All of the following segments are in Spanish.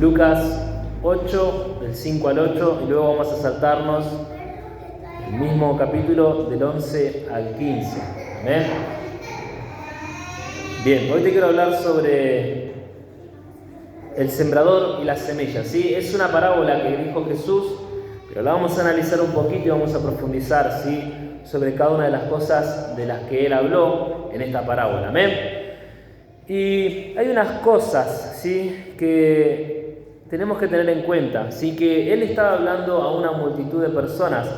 Lucas 8, del 5 al 8, y luego vamos a saltarnos el mismo capítulo del 11 al 15. ¿Amén? Bien, hoy te quiero hablar sobre el sembrador y la semilla, ¿sí? Es una parábola que dijo Jesús, pero la vamos a analizar un poquito y vamos a profundizar, ¿sí?, sobre cada una de las cosas de las que Él habló en esta parábola. ¿Amén? Y hay unas cosas, ¿sí?, que tenemos que tener en cuenta, ¿sí? Que Él estaba hablando a una multitud de personas,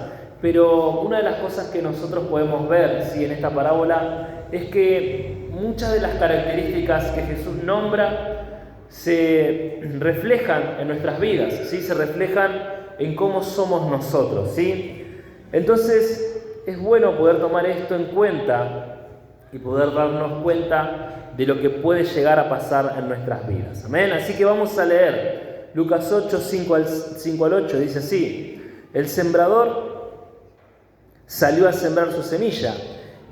pero una de las cosas que nosotros podemos ver, ¿sí?, en esta parábola es que muchas de las características que Jesús nombra se reflejan en nuestras vidas, ¿sí? Se reflejan en cómo somos nosotros, ¿sí? Entonces es bueno poder tomar esto en cuenta y poder darnos cuenta de lo que puede llegar a pasar en nuestras vidas. Amén. Así que vamos a leer Lucas 8, 5 al 8, dice así: el sembrador salió a sembrar su semilla,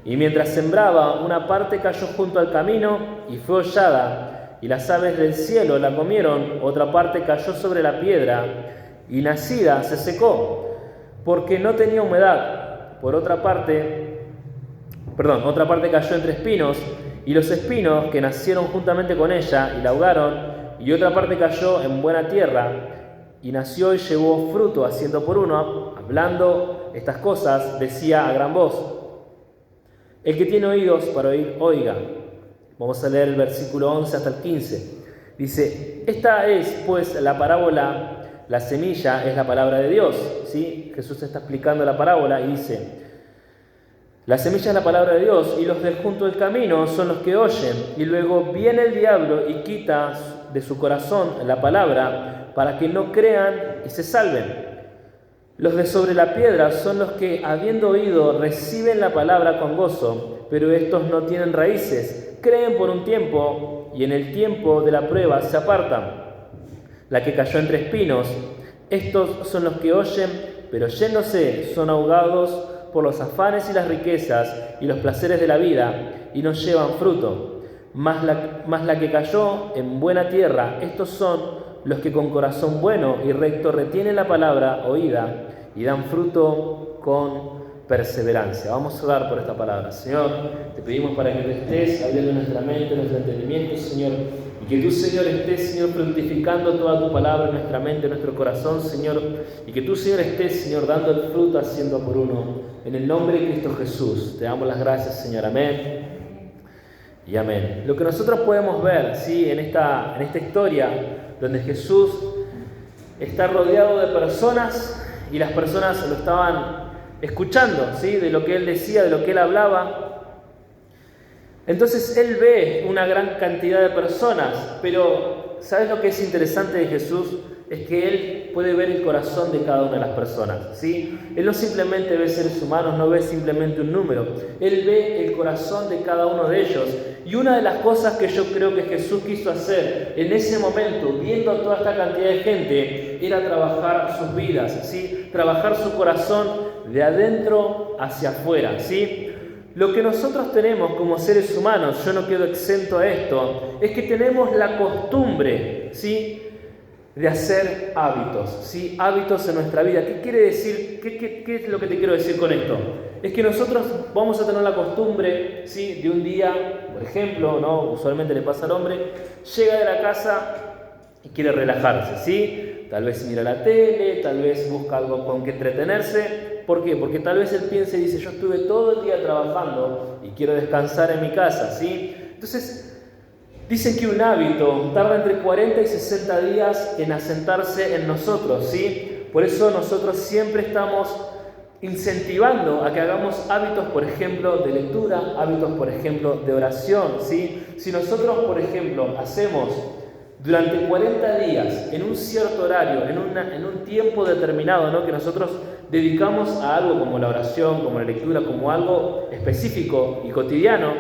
y mientras sembraba, una parte cayó junto al camino y fue hollada, y las aves del cielo la comieron. Otra parte cayó sobre la piedra, y nacida se secó, porque no tenía humedad. Otra parte cayó entre espinos, y los espinos que nacieron juntamente con ella y la ahogaron. Y otra parte cayó en buena tierra, y nació y llevó fruto a 100 por 1. Hablando estas cosas, decía a gran voz: el que tiene oídos para oír, oiga. Vamos a leer el versículo 11 hasta el 15. Dice: esta es pues la parábola. La semilla es la palabra de Dios, ¿sí? Jesús está explicando la parábola y dice: la semilla es la palabra de Dios, y los de junto al camino son los que oyen, y luego viene el diablo y quita de su corazón la palabra, para que no crean y se salven. Los de sobre la piedra son los que, habiendo oído, reciben la palabra con gozo, pero estos no tienen raíces, creen por un tiempo, y en el tiempo de la prueba se apartan. La que cayó entre espinos, estos son los que oyen, pero yéndose son ahogados por los afanes y las riquezas y los placeres de la vida, y no llevan fruto. Mas la que cayó en buena tierra, estos son los que con corazón bueno y recto retienen la palabra oída y dan fruto con perseverancia. Vamos a orar por esta palabra. Señor, te pedimos para que tú estés abriendo nuestra mente, nuestro entendimiento, Señor, y que tú, Señor, estés, Señor, fructificando toda tu palabra en nuestra mente, en nuestro corazón, Señor, y que tú, Señor, estés, Señor, dando el fruto a 100 por 1. En el nombre de Cristo Jesús, te damos las gracias, Señor. Amén y amén. Lo que nosotros podemos ver, ¿sí?, en esta historia, donde Jesús está rodeado de personas y las personas lo estaban escuchando, ¿sí?, de lo que Él decía, de lo que Él hablaba. Entonces Él ve una gran cantidad de personas, pero ¿sabes lo que es interesante de Jesús? Es que Él puede ver el corazón de cada una de las personas, ¿sí? Él no simplemente ve seres humanos, no ve simplemente un número. Él ve el corazón de cada uno de ellos. Y una de las cosas que yo creo que Jesús quiso hacer en ese momento, viendo a toda esta cantidad de gente, era trabajar sus vidas, ¿sí? Trabajar su corazón de adentro hacia afuera, ¿sí? Lo que nosotros tenemos como seres humanos, yo no quedo exento a esto, es que tenemos la costumbre, ¿sí?, de hacer hábitos, ¿sí? Hábitos en nuestra vida. ¿Qué quiere decir? ¿Qué es lo que te quiero decir con esto? Es que nosotros vamos a tener la costumbre, ¿sí?, de un día, por ejemplo, ¿no?, usualmente le pasa al hombre, llega de la casa y quiere relajarse, ¿sí? Tal vez mira la tele, tal vez busca algo con que entretenerse. ¿Por qué? Porque tal vez él piensa y dice: yo estuve todo el día trabajando y quiero descansar en mi casa, ¿sí? Entonces, dicen que un hábito tarda entre 40 y 60 días en asentarse en nosotros, ¿sí? Por eso nosotros siempre estamos incentivando a que hagamos hábitos, por ejemplo, de lectura, hábitos, por ejemplo, de oración, ¿sí? Si nosotros, por ejemplo, hacemos durante 40 días, en un cierto horario, en un tiempo determinado, ¿no?, que nosotros dedicamos a algo como la oración, como la lectura, como algo específico y cotidiano,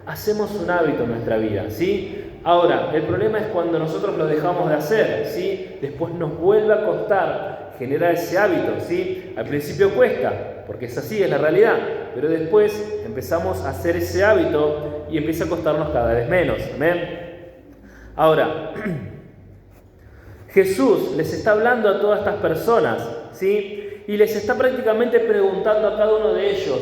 hacemos un hábito en nuestra vida, ¿sí? Ahora, el problema es cuando nosotros lo dejamos de hacer, ¿sí? Después nos vuelve a costar generar ese hábito, ¿sí? Al principio cuesta, porque es así, es la realidad, pero después empezamos a hacer ese hábito y empieza a costarnos cada vez menos, ¿amén? Ahora, Jesús les está hablando a todas estas personas, ¿sí? Y les está prácticamente preguntando a cada uno de ellos,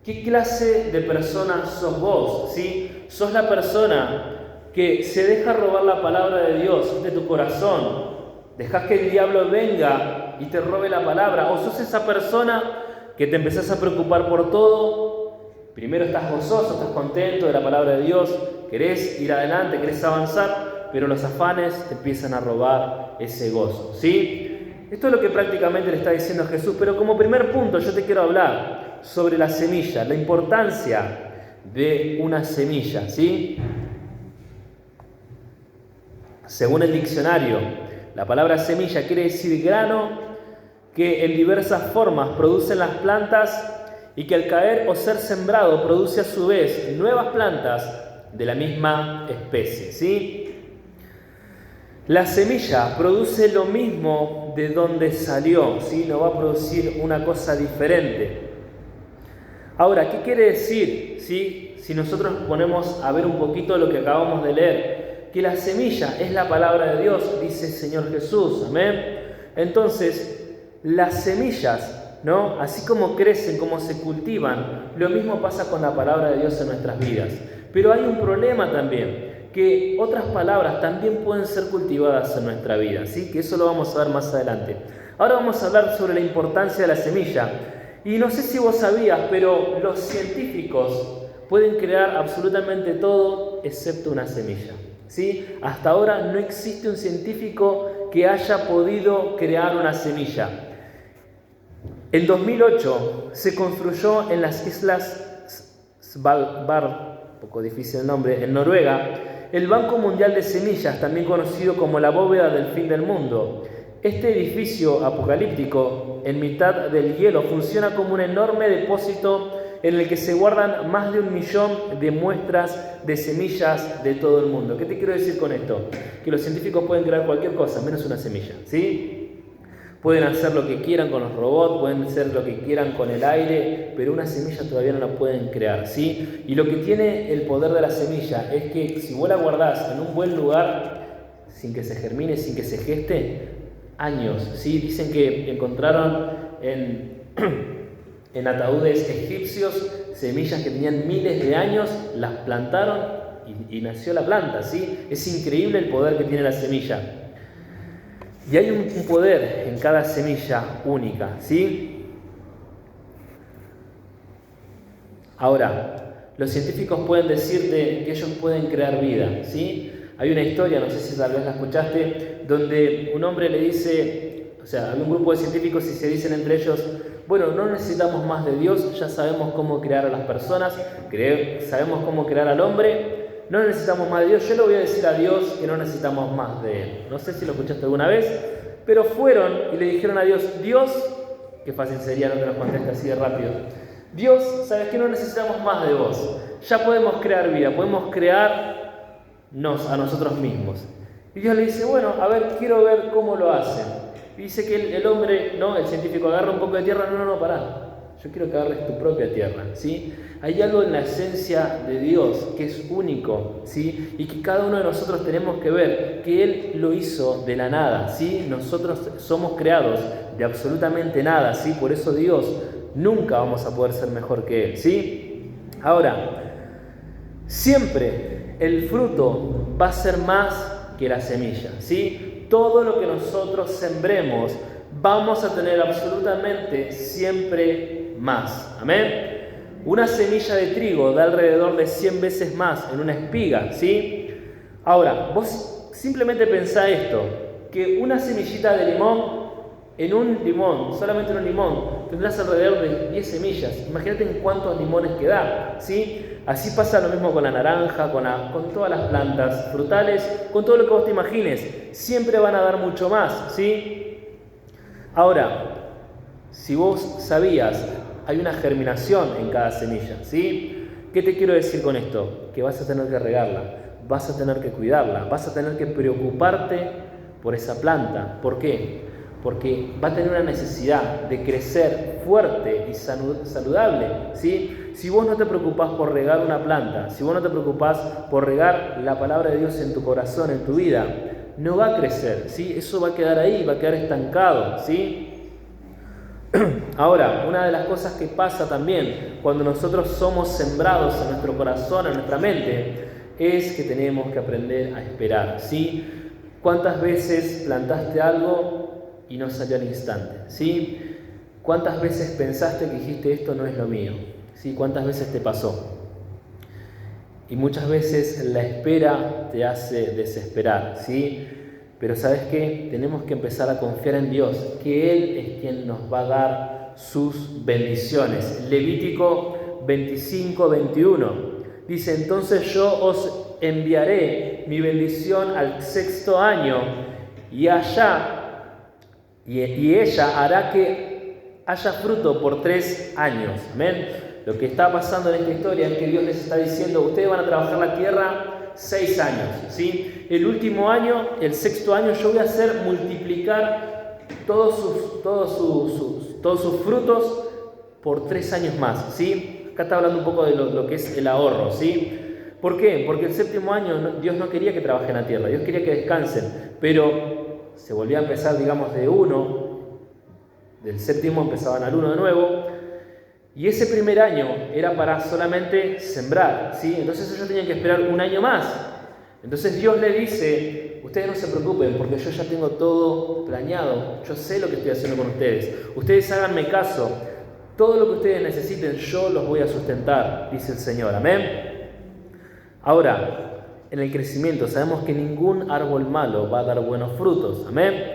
¿qué clase de persona sos vos? ¿Sí? ¿Sos la persona que se deja robar la palabra de Dios de tu corazón? ¿Dejás que el diablo venga y te robe la palabra? ¿O sos esa persona que te empezás a preocupar por todo? Primero estás gozoso, estás contento de la palabra de Dios, querés ir adelante, querés avanzar, pero los afanes te empiezan a robar ese gozo, ¿sí? Esto es lo que prácticamente le está diciendo Jesús, pero como primer punto yo te quiero hablar sobre la semilla, la importancia de una semilla, ¿sí? Según el diccionario, la palabra semilla quiere decir grano que en diversas formas producen las plantas y que al caer o ser sembrado produce a su vez nuevas plantas de la misma especie, ¿sí? La semilla produce lo mismo de donde salió, ¿sí? No va a producir una cosa diferente. Ahora, ¿qué quiere decir, ¿sí? Si nosotros ponemos a ver un poquito lo que acabamos de leer? Que la semilla es la palabra de Dios, dice el Señor Jesús, amén. Entonces, las semillas, ¿no? Así como crecen, como se cultivan, lo mismo pasa con la palabra de Dios en nuestras vidas. Pero hay un problema también, que otras palabras también pueden ser cultivadas en nuestra vida, ¿sí? Que eso lo vamos a ver más adelante. Ahora vamos a hablar sobre la importancia de la semilla. Y no sé si vos sabías, pero los científicos pueden crear absolutamente todo excepto una semilla, ¿sí? Hasta ahora no existe un científico que haya podido crear una semilla. En 2008 se construyó en las islas Svalbard, un poco difícil el nombre, en Noruega, el Banco Mundial de Semillas, también conocido como la bóveda del fin del mundo. Este edificio apocalíptico en mitad del hielo funciona como un enorme depósito en el que se guardan más de 1 millón de muestras de semillas de todo el mundo. ¿Qué te quiero decir con esto? Que los científicos pueden crear cualquier cosa, menos una semilla, ¿sí? Pueden hacer lo que quieran con los robots, pueden hacer lo que quieran con el aire, pero una semilla todavía no la pueden crear, ¿sí? Y lo que tiene el poder de la semilla es que si vos la guardás en un buen lugar, sin que se germine, sin que se geste, años, ¿sí? Dicen que encontraron en ataúdes egipcios semillas que tenían miles de años, las plantaron y nació la planta, ¿sí? Es increíble el poder que tiene la semilla. Y hay un poder en cada semilla única, ¿sí? Ahora, los científicos pueden decirte que ellos pueden crear vida, ¿sí? Hay una historia, no sé si tal vez la escuchaste, donde un hombre le dice, o sea, hay un grupo de científicos y se dicen entre ellos, bueno, no necesitamos más de Dios, ya sabemos cómo crear a las personas, sabemos cómo crear al hombre, no necesitamos más de Dios. Yo le voy a decir a Dios que no necesitamos más de Él. No sé si lo escuchaste alguna vez, pero fueron y le dijeron a Dios, Dios, qué fácil sería, no te lo conteste así de rápido. Dios, ¿sabes qué? No necesitamos más de vos. Ya podemos crear vida, podemos crearnos a nosotros mismos. Y Dios le dice, bueno, a ver, quiero ver cómo lo hacen. Y dice que el hombre, ¿no? El científico agarra un poco de tierra, no, pará. Yo quiero que agarres tu propia tierra, ¿sí? Hay algo en la esencia de Dios que es único, ¿sí? Y que cada uno de nosotros tenemos que ver que Él lo hizo de la nada, ¿sí? Nosotros somos creados de absolutamente nada, ¿sí? Por eso Dios nunca vamos a poder ser mejor que Él, ¿sí? Ahora, siempre el fruto va a ser más que la semilla, ¿sí? Todo lo que nosotros sembremos vamos a tener absolutamente siempre más. Amén. Una semilla de trigo da alrededor de 100 veces más en una espiga, ¿sí? Ahora, vos simplemente pensá esto, que una semillita de limón, en un limón, solamente en un limón, tendrás alrededor de 10 semillas. Imagínate en cuántos limones que da, ¿sí? Así pasa lo mismo con la naranja, con todas las plantas frutales, con todo lo que vos te imagines. Siempre van a dar mucho más, ¿sí? Ahora, si vos sabías, hay una germinación en cada semilla, ¿sí? ¿Qué te quiero decir con esto? Que vas a tener que regarla, vas a tener que cuidarla, vas a tener que preocuparte por esa planta. ¿Por qué? Porque va a tener una necesidad de crecer fuerte y saludable, ¿sí? Si vos no te preocupás por regar una planta, si vos no te preocupás por regar la palabra de Dios en tu corazón, en tu vida, no va a crecer, ¿sí? Eso va a quedar ahí, va a quedar estancado, ¿sí? Ahora, una de las cosas que pasa también cuando nosotros somos sembrados en nuestro corazón, en nuestra mente, es que tenemos que aprender a esperar, ¿sí? ¿Cuántas veces plantaste algo y no salió al instante? ¿Sí? ¿Cuántas veces pensaste que dijiste esto no es lo mío? ¿Sí? ¿Cuántas veces te pasó? Y muchas veces la espera te hace desesperar, ¿sí? Pero ¿sabes qué? Tenemos que empezar a confiar en Dios, que Él es quien nos va a dar sus bendiciones. Levítico 25:21 dice: entonces yo os enviaré mi bendición al 6º año y ella hará que haya fruto por 3 años. Amén. Lo que está pasando en esta historia es que Dios les está diciendo: ustedes van a trabajar la tierra 6 años, ¿sí? El último año, el 6º año, yo voy a hacer multiplicar todos sus frutos por 3 años más, ¿sí? Acá está hablando un poco de lo que es el ahorro, ¿sí? ¿Por qué? Porque el 7º año Dios no quería que trabajen la tierra, Dios quería que descansen, pero se volvía a empezar, digamos, de 1, del 7º empezaban al 1 de nuevo. Y ese primer año era para solamente sembrar, ¿sí? Entonces ellos tenían que esperar 1 año más. Entonces Dios le dice: ustedes no se preocupen porque yo ya tengo todo planeado. Yo sé lo que estoy haciendo con ustedes. Ustedes háganme caso. Todo lo que ustedes necesiten yo los voy a sustentar, dice el Señor. Amén. Ahora, en el crecimiento sabemos que ningún árbol malo va a dar buenos frutos. Amén.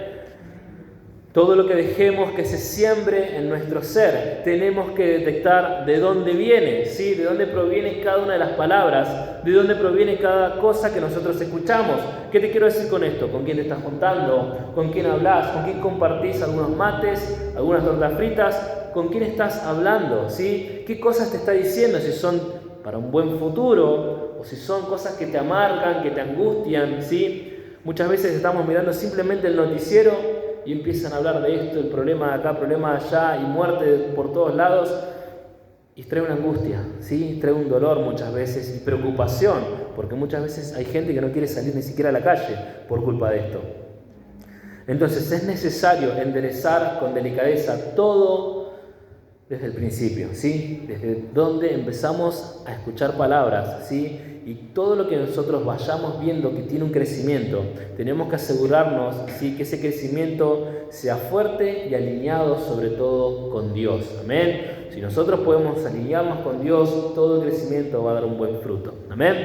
Todo lo que dejemos que se siembre en nuestro ser, tenemos que detectar de dónde viene, ¿sí? De dónde proviene cada una de las palabras, de dónde proviene cada cosa que nosotros escuchamos. ¿Qué te quiero decir con esto? ¿Con quién te estás juntando? ¿Con quién hablas? ¿Con quién compartís algunos mates, algunas tortas fritas? ¿Con quién estás hablando? ¿Sí? ¿Qué cosas te está diciendo? Si son para un buen futuro o si son cosas que te amargan, que te angustian, ¿sí? Muchas veces estamos mirando simplemente el noticiero y empiezan a hablar de esto, el problema de acá, el problema de allá, y muerte por todos lados, y trae una angustia, ¿sí? Trae un dolor muchas veces, y preocupación, porque muchas veces hay gente que no quiere salir ni siquiera a la calle por culpa de esto. Entonces es necesario enderezar con delicadeza todo desde el principio, ¿sí? Desde donde empezamos a escuchar palabras, ¿sí? Y todo lo que nosotros vayamos viendo que tiene un crecimiento, tenemos que asegurarnos, ¿sí?, que ese crecimiento sea fuerte y alineado sobre todo con Dios. Amén. Si nosotros podemos alinearnos con Dios, todo el crecimiento va a dar un buen fruto. Amén.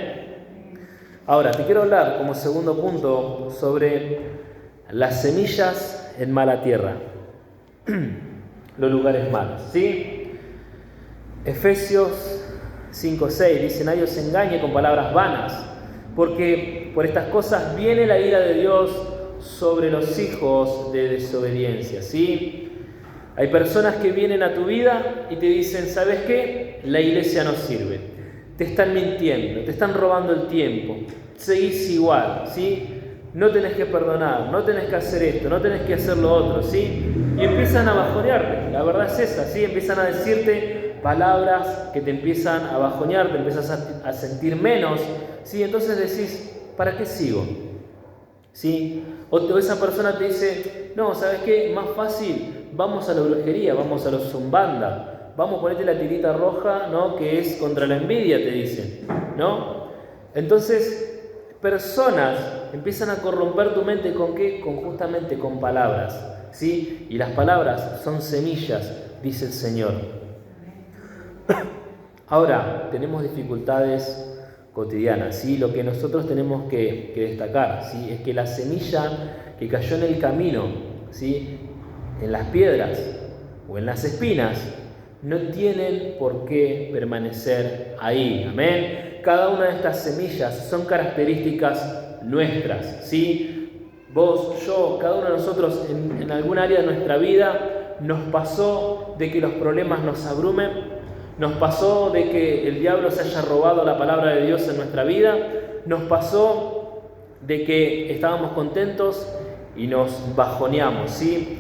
Ahora, te quiero hablar como segundo punto sobre las semillas en mala tierra. Los lugares malos, ¿sí? Efesios 5:6 dice: nadie os engañe con palabras vanas, porque por estas cosas viene la ira de Dios sobre los hijos de desobediencia, ¿sí? Hay personas que vienen a tu vida y te dicen: ¿sabes qué? La iglesia no sirve. Te están mintiendo, te están robando el tiempo, seguís igual, ¿sí? No tenés que perdonar, no tenés que hacer esto, no tenés que hacer lo otro, ¿sí? Y empiezan a bajonearte, la verdad es esa, ¿sí? Empiezan a decirte palabras que te empiezan a bajonear, te empiezas a sentir menos, ¿sí? Entonces decís: ¿para qué sigo? ¿Sí? O esa persona te dice: no, ¿sabes qué? Más fácil, vamos a la brujería, vamos a los zumbanda, vamos a ponerte la tirita roja, ¿no?, que es contra la envidia, te dicen, ¿no? Entonces, personas empiezan a corromper tu mente, ¿con qué? Justamente con palabras, ¿sí? Y las palabras son semillas, dice el Señor. Ahora, tenemos dificultades cotidianas, ¿sí? Lo que nosotros tenemos que destacar, ¿sí?, es que la semilla que cayó en el camino, ¿sí?, en las piedras o en las espinas, no tienen por qué permanecer ahí. Amén. Cada una de estas semillas son características nuestras, ¿sí? Vos, yo, cada uno de nosotros en algún área de nuestra vida nos pasó de que los problemas nos abrumen, nos pasó de que el diablo se haya robado la palabra de Dios en nuestra vida, nos pasó de que estábamos contentos y nos bajoneamos, ¿sí?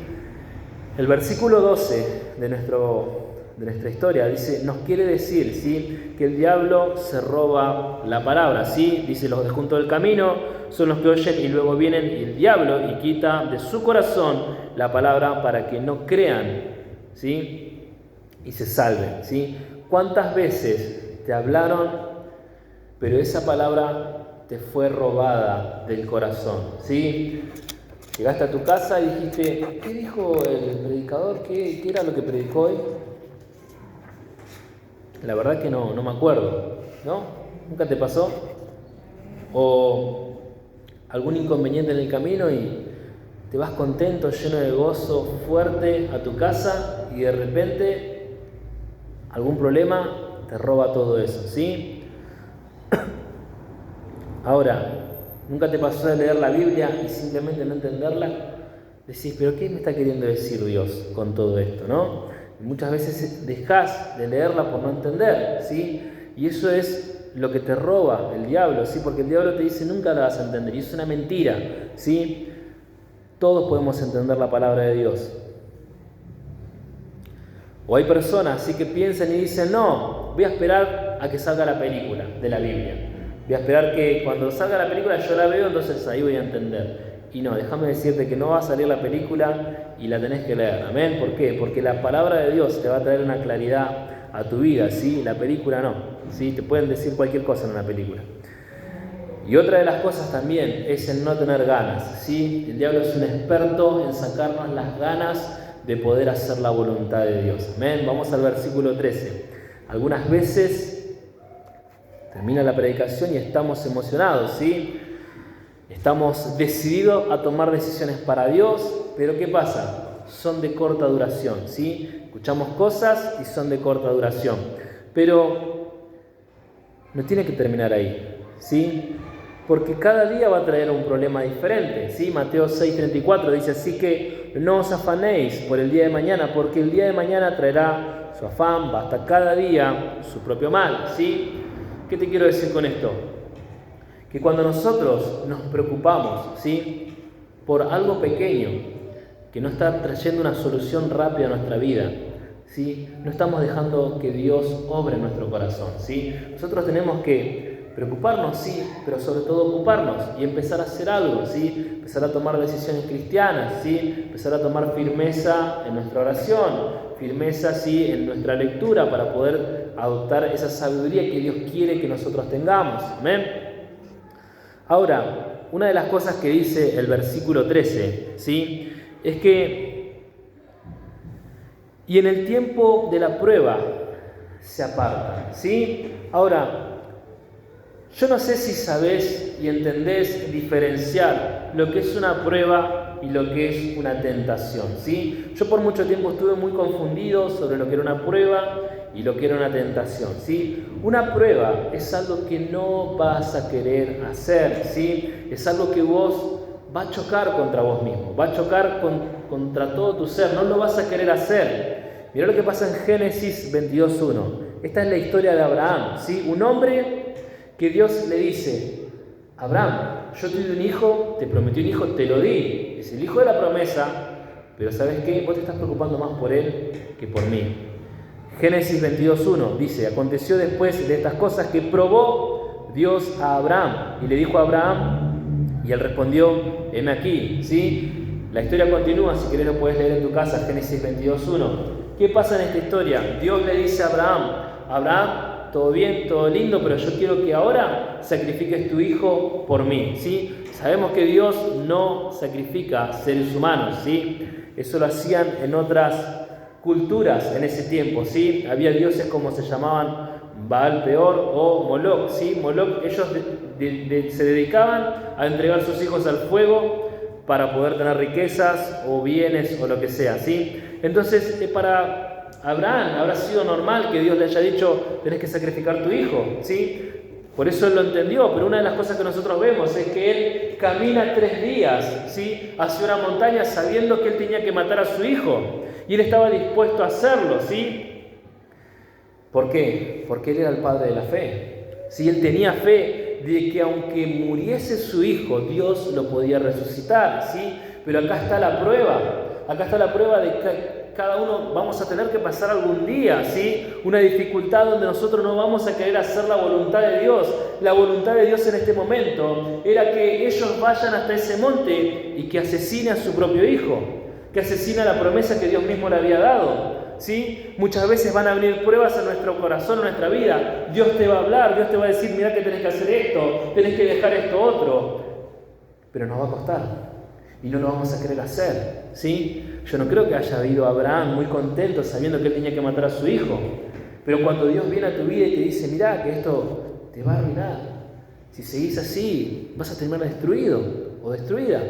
El versículo 12 de nuestro de nuestra historia. Dice, nos quiere decir, ¿sí?, que el diablo se roba la palabra, ¿sí? Dice, los de junto del camino son los que oyen y luego vienen el diablo y quita de su corazón la palabra para que no crean, ¿sí?, y se salven, ¿sí? ¿Cuántas veces te hablaron, pero esa palabra te fue robada del corazón, ¿sí? Llegaste a tu casa y dijiste, ¿qué dijo el predicador? ¿Qué era lo que predicó hoy? La verdad que no me acuerdo, ¿no? ¿Nunca te pasó? ¿O algún inconveniente en el camino y te vas contento, lleno de gozo, fuerte a tu casa y de repente algún problema te roba todo eso, ¿sí? Ahora, ¿nunca te pasó de leer la Biblia y simplemente no entenderla? Decís, ¿pero qué me está queriendo decir Dios con todo esto, no? Y muchas veces dejás de leerla por no entender, ¿sí? Y eso es lo que te roba el diablo, ¿sí? Porque el diablo te dice, nunca la vas a entender, y es una mentira, ¿sí? Todos podemos entender la palabra de Dios. O hay personas, ¿sí?, que piensan y dicen, no, voy a esperar a que salga la película de la Biblia. Voy a esperar que cuando salga la película yo la veo, entonces ahí voy a entender. Y no, déjame decirte que no va a salir la película y la tenés que leer. ¿Amén? ¿Por qué? Porque la palabra de Dios te va a traer una claridad a tu vida, ¿sí? La película no, ¿sí? Te pueden decir cualquier cosa en una película. Y otra de las cosas también es el no tener ganas, ¿sí? El diablo es un experto en sacarnos las ganas de poder hacer la voluntad de Dios. Amén. Vamos al versículo 13. Algunas veces termina la predicación y estamos emocionados, ¿sí? Estamos decididos a tomar decisiones para Dios, pero ¿qué pasa? Son de corta duración, ¿sí? Escuchamos cosas y son de corta duración, pero no tiene que terminar ahí, ¿sí? Porque cada día va a traer un problema diferente, ¿sí? Mateo 6:34 dice, así que no os afanéis por el día de mañana, porque el día de mañana traerá su afán, basta cada día su propio mal, ¿sí? ¿Qué te quiero decir con esto? Que cuando nosotros nos preocupamos, ¿sí?, por algo pequeño que no está trayendo una solución rápida a nuestra vida, ¿sí?, no estamos dejando que Dios obre en nuestro corazón, ¿sí? Nosotros tenemos que preocuparnos, sí, pero sobre todo ocuparnos y empezar a hacer algo, ¿sí? Empezar a tomar decisiones cristianas, ¿sí? Empezar a tomar firmeza en nuestra oración, firmeza, sí, en nuestra lectura para poder adoptar esa sabiduría que Dios quiere que nosotros tengamos. Amén. Ahora, una de las cosas que dice el versículo 13, ¿sí?, es que y en el tiempo de la prueba se apartan, ¿sí? Ahora, yo no sé si sabés y entendés diferenciar lo que es una prueba y lo que es una tentación, ¿sí? Yo por mucho tiempo estuve muy confundido sobre lo que era una prueba y lo que era una tentación, ¿sí? Una prueba es algo que no vas a querer hacer, ¿sí? Es algo que vos va a chocar contra vos mismo, va a chocar contra todo tu ser, no lo vas a querer hacer. Mirá lo que pasa en Génesis 22:1. Esta es la historia de Abraham, ¿sí? Un hombre que Dios le dice, Abraham, yo te di un hijo, te prometí un hijo, te lo di. Es el hijo de la promesa, pero ¿sabes qué? Vos te estás preocupando más por él que por mí. Génesis 22:1 dice, aconteció después de estas cosas que probó Dios a Abraham y le dijo a Abraham, y él respondió, heme aquí, ¿sí? La historia continúa, si querés lo puedes leer en tu casa, Génesis 22:1. ¿Qué pasa en esta historia? Dios le dice a Abraham, Abraham, todo bien, todo lindo, pero yo quiero que ahora sacrifiques tu hijo por mí, ¿sí? Sabemos que Dios no sacrifica seres humanos, ¿sí? Eso lo hacían en otras culturas en ese tiempo, ¿sí? Había dioses como se llamaban Baal Peor o Moloch, ¿sí? Moloch, ellos se dedicaban a entregar sus hijos al fuego para poder tener riquezas o bienes o lo que sea, ¿sí? Entonces, para Abraham habrá sido normal que Dios le haya dicho, tenés que sacrificar tu hijo, ¿sí? Por eso él lo entendió, pero una de las cosas que nosotros vemos es que él camina 3 días, ¿sí?, hacia una montaña sabiendo que él tenía que matar a su hijo. Y él estaba dispuesto a hacerlo, ¿sí? ¿Por qué? Porque él era el padre de la fe. ¿Sí? Él tenía fe de que aunque muriese su hijo, Dios lo podía resucitar, ¿sí? Pero acá está la prueba. Acá está la prueba de cada uno vamos a tener que pasar algún día, ¿sí? Una dificultad donde nosotros no vamos a querer hacer la voluntad de Dios. La voluntad de Dios en este momento era que ellos vayan hasta ese monte y que asesine a su propio hijo, que asesine la promesa que Dios mismo le había dado, ¿sí? Muchas veces van a venir pruebas en nuestro corazón, en nuestra vida. Dios te va a hablar, Dios te va a decir, mira que tenés que hacer esto, tenés que dejar esto otro. Pero nos va a costar y no lo vamos a querer hacer, ¿sí? Yo no creo que haya habido Abraham muy contento sabiendo que él tenía que matar a su hijo. Pero cuando Dios viene a tu vida y te dice, mirá que esto te va a arruinar. Si seguís así, vas a terminar destruido o destruida.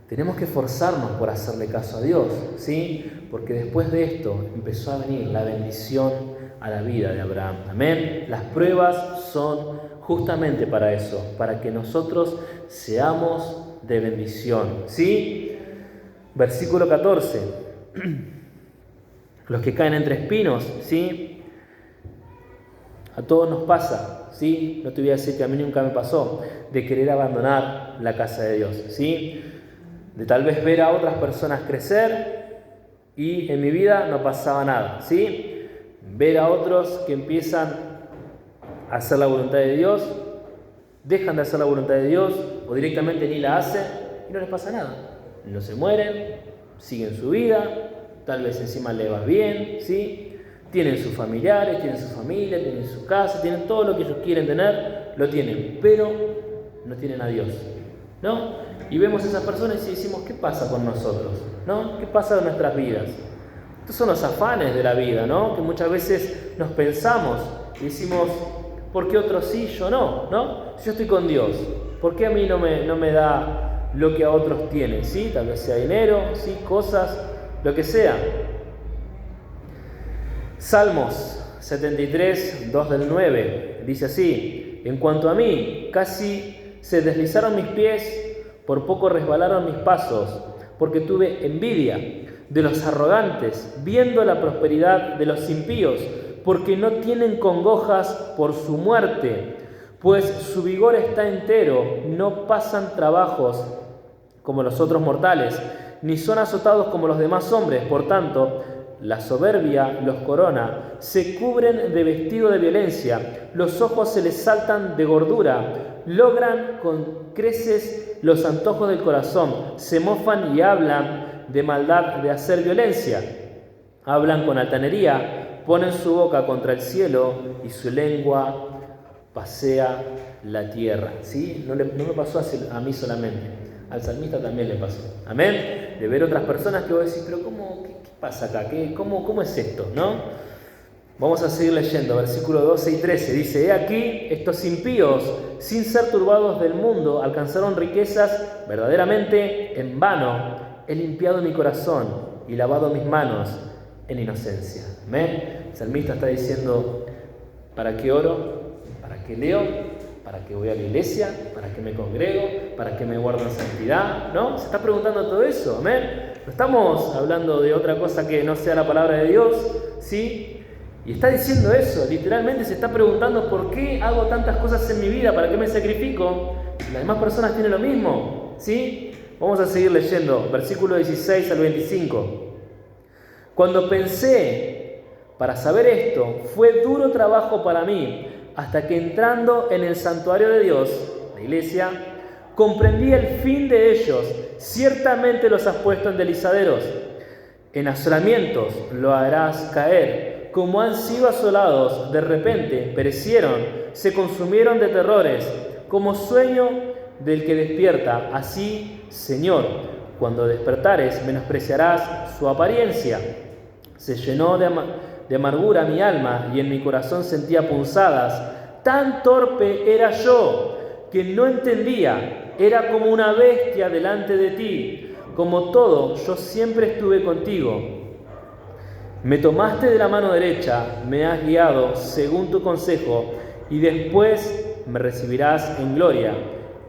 Tenemos que esforzarnos por hacerle caso a Dios, ¿sí? Porque después de esto empezó a venir la bendición a la vida de Abraham. Amén. Las pruebas son justamente para eso, para que nosotros seamos de bendición, ¿sí? Versículo 14. Los que caen entre espinos, ¿sí? A todos nos pasa, ¿sí? No te voy a decir que a mí nunca me pasó, de querer abandonar la casa de Dios, ¿sí? De tal vez ver a otras personas crecer y en mi vida no pasaba nada, ¿sí? Ver a otros que empiezan a hacer la voluntad de Dios, dejan de hacer la voluntad de Dios o directamente ni la hacen y no les pasa nada. No se mueren, siguen su vida, tal vez encima le va bien, ¿sí? Tienen sus familiares, tienen su familia, tienen su casa, tienen todo lo que ellos quieren tener, lo tienen, pero no tienen a Dios, ¿no? Y vemos a esas personas y decimos, ¿qué pasa con nosotros? ¿No? ¿Qué pasa en nuestras vidas? Estos son los afanes de la vida, ¿no? Que muchas veces nos pensamos y decimos, ¿por qué otros sí, yo no? ¿No? Si yo estoy con Dios, ¿por qué a mí no me da lo que a otros tienen? ¿Sí? Tal vez sea dinero, ¿sí? Cosas, lo que sea. Salmos 73, 2 del 9, dice así: en cuanto a mí, casi se deslizaron mis pies, por poco resbalaron mis pasos, porque tuve envidia de los arrogantes, viendo la prosperidad de los impíos, porque no tienen congojas por su muerte, pues su vigor está entero, no pasan trabajos como los otros mortales, ni son azotados como los demás hombres. Por tanto, la soberbia los corona, se cubren de vestido de violencia, los ojos se les saltan de gordura, logran con creces los antojos del corazón, se mofan y hablan de maldad de hacer violencia, hablan con altanería, ponen su boca contra el cielo y su lengua pasea la tierra. ¿Sí? No me pasó a mí solamente. Al salmista también le pasó. Amén. De ver otras personas que vos decís, pero ¿qué pasa acá? ¿Cómo es esto? ¿No? Vamos a seguir leyendo. Versículos 12 y 13. Dice: he aquí, estos impíos, sin ser turbados del mundo, alcanzaron riquezas verdaderamente en vano. He limpiado mi corazón y lavado mis manos en inocencia. Amén. El salmista está diciendo: ¿para qué oro? ¿Para qué leo? ¿Para qué voy a la iglesia? ¿Para qué me congrego? ¿Para qué me guardo en santidad? ¿No? Se está preguntando todo eso, amén. No estamos hablando de otra cosa que no sea la palabra de Dios, ¿sí? Y está diciendo eso, literalmente se está preguntando ¿por qué hago tantas cosas en mi vida? ¿Para qué me sacrifico? Las demás personas tienen lo mismo, ¿sí? Vamos a seguir leyendo, versículo 16 al 25. Cuando pensé para saber esto, fue duro trabajo para mí, hasta que entrando en el santuario de Dios, la iglesia, comprendí el fin de ellos. Ciertamente los has puesto en deslizaderos, en asolamientos lo harás caer. Como han sido asolados, de repente perecieron, se consumieron de terrores, como sueño del que despierta. Así, Señor, cuando despertares, menospreciarás su apariencia. Se llenó de amargura mi alma y en mi corazón sentía punzadas. Tan torpe era yo que no entendía. Era como una bestia delante de ti. Como todo, yo siempre estuve contigo. Me tomaste de la mano derecha, me has guiado según tu consejo y después me recibirás en gloria.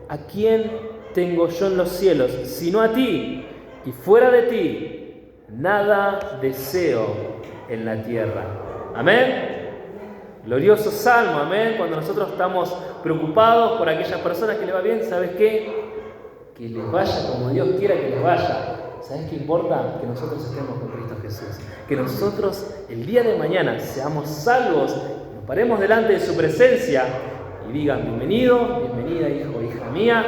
¿A quién tengo yo en los cielos sino a ti? Y fuera de ti, nada deseo en la tierra. Amén. Glorioso salmo, amén. Cuando nosotros estamos preocupados por aquellas personas que les va bien, ¿sabes qué? Que les vaya como Dios quiera que les vaya. ¿Sabes qué importa? Que nosotros estemos con Cristo Jesús. Que nosotros el día de mañana seamos salvos, nos paremos delante de su presencia y digan: bienvenido, bienvenida, hijo, hija mía,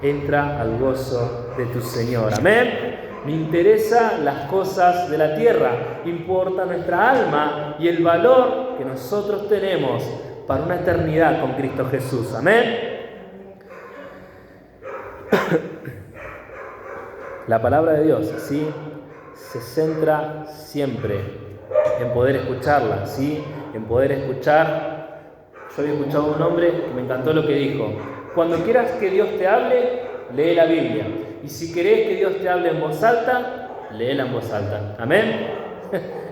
entra al gozo de tu Señor. Amén. Me interesan las cosas de la tierra, importa nuestra alma y el valor que nosotros tenemos para una eternidad con Cristo Jesús. Amén. La palabra de Dios, ¿sí?, se centra siempre en poder escucharla, ¿sí?, en poder escuchar. Yo había escuchado a un hombre que me encantó lo que dijo: cuando quieras que Dios te hable, lee la Biblia. Y si querés que Dios te hable en voz alta, léela en voz alta. Amén.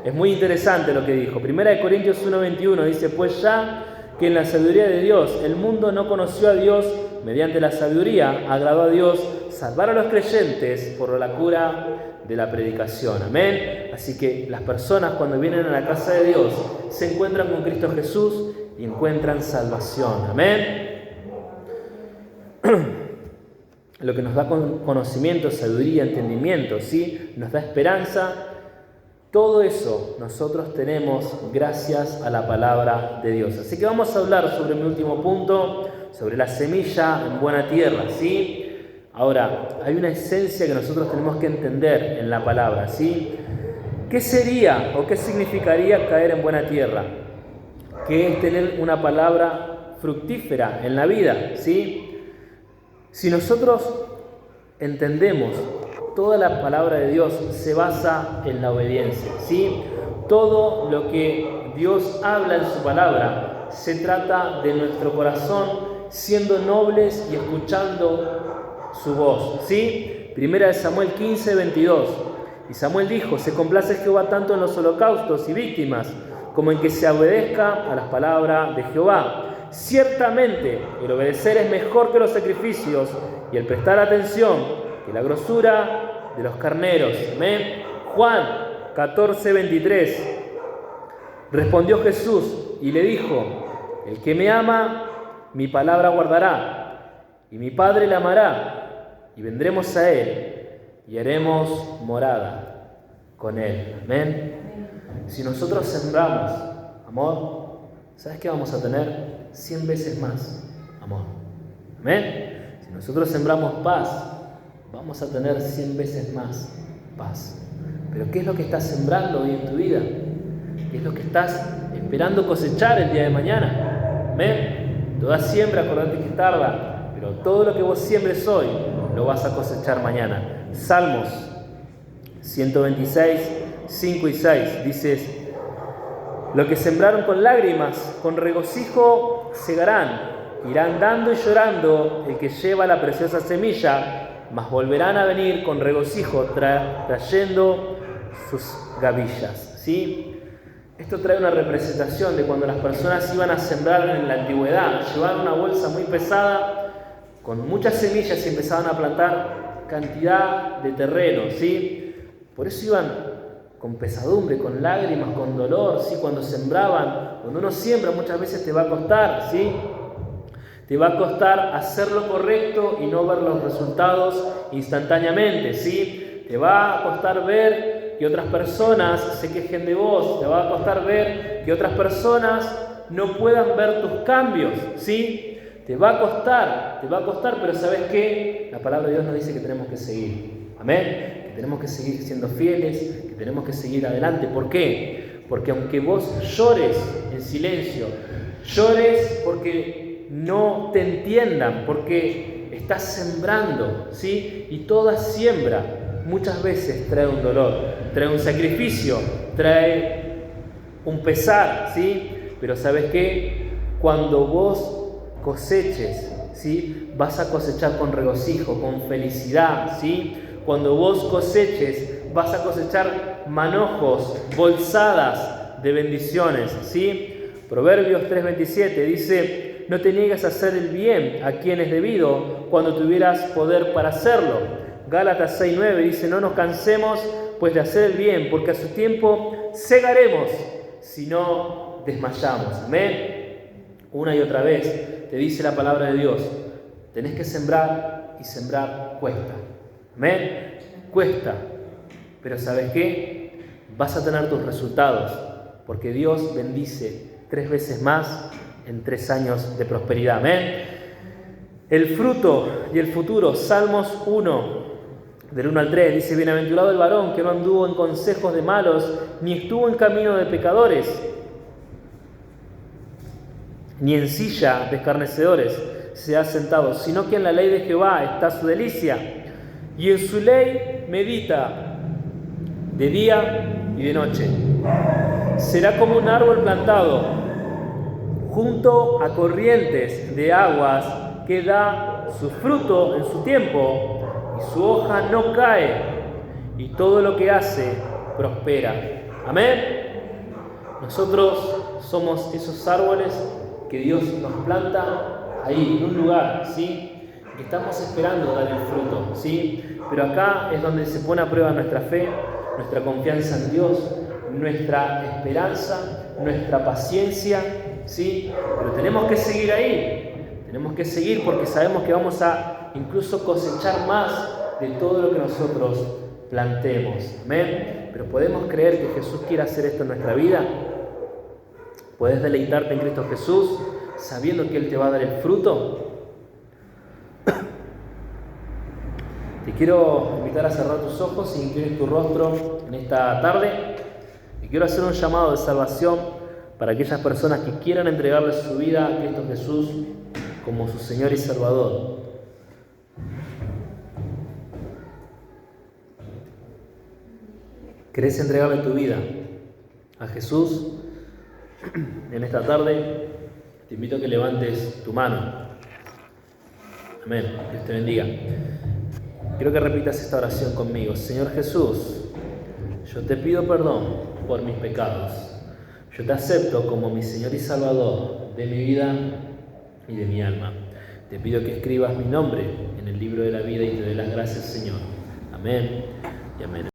Es muy interesante lo que dijo. 1 Corintios 1:21 dice: pues ya que en la sabiduría de Dios el mundo no conoció a Dios, mediante la sabiduría agradó a Dios salvar a los creyentes por la cura de la predicación. Amén. Así que las personas, cuando vienen a la casa de Dios, se encuentran con Cristo Jesús y encuentran salvación. Amén. Lo que nos da conocimiento, sabiduría, entendimiento, ¿sí?, nos da esperanza. Todo eso nosotros tenemos gracias a la palabra de Dios. Así que vamos a hablar sobre mi último punto, sobre la semilla en buena tierra, ¿sí? Ahora, hay una esencia que nosotros tenemos que entender en la palabra, ¿sí? ¿Qué sería o qué significaría caer en buena tierra? ¿Qué es tener una palabra fructífera en la vida, ¿sí? Si nosotros entendemos, toda la palabra de Dios se basa en la obediencia, ¿sí? Todo lo que Dios habla en su palabra se trata de nuestro corazón siendo nobles y escuchando su voz, ¿sí? Primera de Samuel 15:22. Y Samuel dijo: se complace Jehová tanto en los holocaustos y víctimas como en que se obedezca a las palabras de Jehová. Ciertamente el obedecer es mejor que los sacrificios y el prestar atención que la grosura de los carneros. Amén. Juan 14:23. Respondió Jesús y le dijo: el que me ama, mi palabra guardará, y mi Padre le amará, y vendremos a él y haremos morada con él. Amén. Si nosotros sembramos amor, ¿sabes qué vamos a tener? 100 veces más amor. Amén. Si nosotros sembramos paz, vamos a tener 100 veces más paz. Pero ¿qué es lo que estás sembrando hoy en tu vida? ¿Qué es lo que estás esperando cosechar el día de mañana? Amén. Toda siembra, acordate que tarda, pero todo lo que vos siembres hoy lo vas a cosechar mañana. Salmos 126, 5 y 6 dices: lo que sembraron con lágrimas, con regocijo segarán. Irán dando y llorando el que lleva la preciosa semilla, mas volverán a venir con regocijo trayendo sus gavillas. ¿Sí? Esto trae una representación de cuando las personas iban a sembrar en la antigüedad. Llevaban una bolsa muy pesada con muchas semillas y empezaban a plantar cantidad de terreno. ¿Sí? Por eso iban con pesadumbre, con lágrimas, con dolor, ¿sí? Cuando sembraban, cuando uno siembra muchas veces te va a costar, ¿sí? Te va a costar hacer lo correcto y no ver los resultados instantáneamente, ¿sí? Te va a costar ver que otras personas se quejen de vos, te va a costar ver que otras personas no puedan ver tus cambios, ¿sí? Te va a costar, pero ¿sabes qué? La palabra de Dios nos dice que tenemos que seguir, amén. Que tenemos que seguir siendo fieles, que tenemos que seguir adelante. ¿Por qué? Porque aunque vos llores en silencio, llores porque no te entiendan, porque estás sembrando, ¿sí? Y toda siembra muchas veces trae un dolor, trae un sacrificio, trae un pesar, ¿sí? Pero ¿sabes qué? Cuando vos coseches, ¿sí? Vas a cosechar con regocijo, con felicidad, ¿sí? Cuando vos coseches, vas a cosechar manojos, bolsadas de bendiciones, ¿sí? Proverbios 3:27 dice: no te niegues a hacer el bien a quien es debido cuando tuvieras poder para hacerlo. Gálatas 6:9 dice: no nos cansemos pues de hacer el bien, porque a su tiempo segaremos si no desmayamos. Amén. Una y otra vez te dice la palabra de Dios: tenés que sembrar y sembrar cuesta. Amén. cuesta, pero ¿sabes qué? Vas a tener tus resultados, porque Dios bendice 3 veces más en 3 años de prosperidad. Amén. El fruto y el futuro, Salmos 1, del 1 al 3, dice: bienaventurado el varón que no anduvo en consejos de malos, ni estuvo en camino de pecadores, ni en silla de escarnecedores se ha sentado, sino que en la ley de Jehová está su delicia, y en su ley medita de día y de noche. Será como un árbol plantado junto a corrientes de aguas, que da su fruto en su tiempo, y su hoja no cae, y todo lo que hace prospera. Amén. Nosotros somos esos árboles que Dios nos planta ahí, en un lugar, ¿sí? Que estamos esperando dar el fruto, ¿sí? Pero acá es donde se pone a prueba nuestra fe, nuestra confianza en Dios, nuestra esperanza, nuestra paciencia, ¿sí? Pero tenemos que seguir ahí, tenemos que seguir porque sabemos que vamos a incluso cosechar más de todo lo que nosotros plantemos. Amén. Pero podemos creer que Jesús quiere hacer esto en nuestra vida. Puedes deleitarte en Cristo Jesús sabiendo que Él te va a dar el fruto. Te quiero invitar a cerrar tus ojos y inclines tu rostro en esta tarde. Y quiero hacer un llamado de salvación para aquellas personas que quieran entregarle su vida a Cristo Jesús como su Señor y Salvador. ¿Querés entregarle tu vida a Jesús? En esta tarde te invito a que levantes tu mano. Amén. Dios te bendiga. Quiero que repitas esta oración conmigo. Señor Jesús, yo te pido perdón por mis pecados. Yo te acepto como mi Señor y Salvador de mi vida y de mi alma. Te pido que escribas mi nombre en el libro de la vida y te dé las gracias, Señor. Amén y amén.